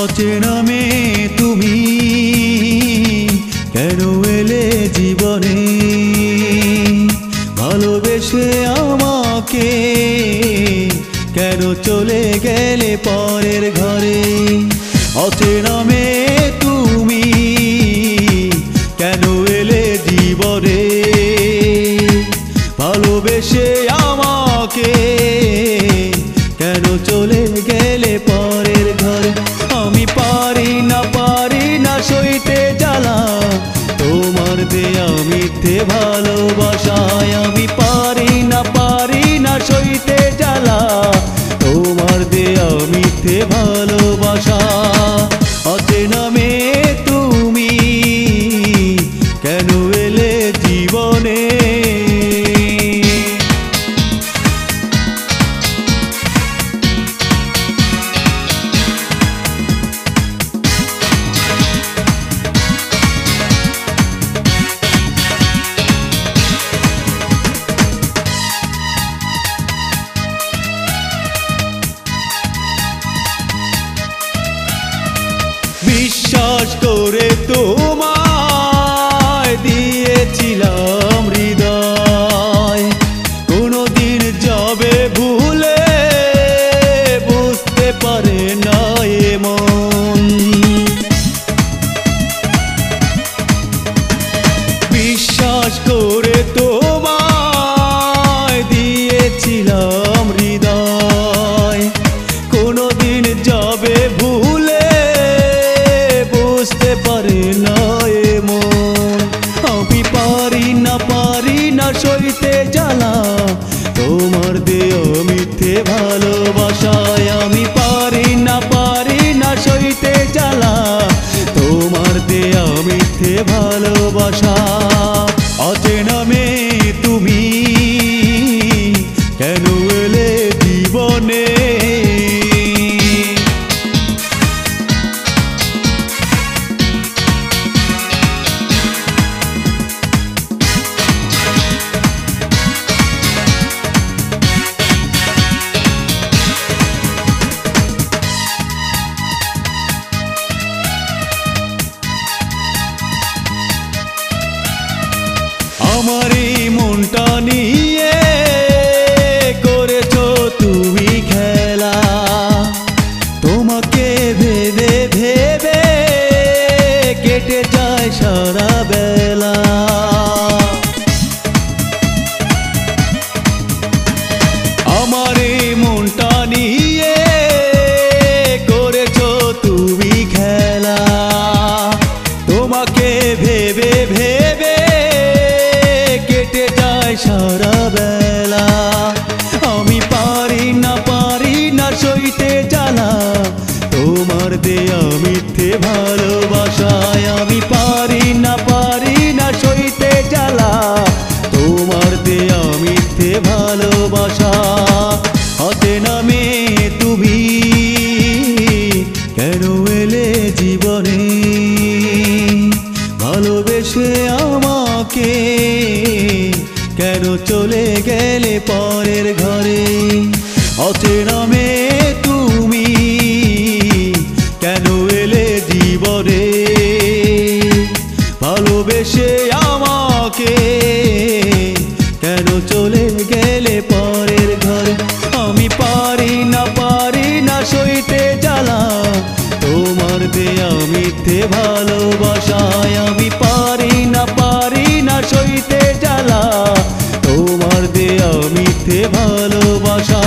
অচেনা মেয়ে তুমি কেন এলে জীবনে, ভালোবেসে আমাকে কেন চলে গেলে পরের ঘরে। অচেনা মেয়ে তুমি কেন এলে জীবনে, ভালোবেসে আমাকে কেন চলে গেলে পরের ঘরে। আমি পারি না সইতে জ্বালা তোমার দেয়া মিথ্যে ভালোবাসায়। আমি পারি না সইতে জ্বালা তোমার দেয়া মিথ্যে ভালোবাসা। অচেনা মেয়ে তুমি কেন এলে জীবনে। বিশ্বাস করে তোমায় দিয়েছিলাম হৃদয়, কোনদিন যাবে ভুলে বুঝতে পারে না এমন। বিশ্বাস করে তোমায় দিয়েছিলাম হৃদয়, কোনদিন যাবে ভুলে বুঝতে পারে না এমন। আমি পারি না সইতে জ্বালা তোমার দেয়া মিথ্যে ভালোবাসায়। আমি পারি না সইতে জ্বালা তোমার দেয়া মিথ্যে ভালোবাসা। অচেনা মেয়ে তুমি কেন এলে জীবনে। আমার এই মনটা নিয়ে করেছো তুমি খেলা, তোমাকে ভেবে ভেবে কেটে যায় সারা বেলা। আমার এই মনটা নিয়ে করেছো তুমি খেলা, তোমাকে ভেবে ভেবে কেটে যায় সারা বেলা। আমি পারি না সইতে জ্বালা তোমার দেয়া মিথ্যে ভালোবাসায়। আমি পারি না সইতে জ্বালা তোমার দেয়া মিথ্যে ভালোবাসা। অচেনা মেয়ে তুমি কেন এলে জীবনে, ভালোবেসে আমাকে কেন চলে গেলে পরের ঘরে। অচেনা মেয়ে তুমি কেন এলে জীবনে, ভালোবেসে আমাকে কেন চলে গেলে পরের ঘরে। আমি পারি না সইতে জ্বালা তোমার দেয়া মিথ্যে ভালোবাসায়। আমি পারি না সইতে জ্বালা তোমার দেয়া মিথ্যে ভালোবাসা।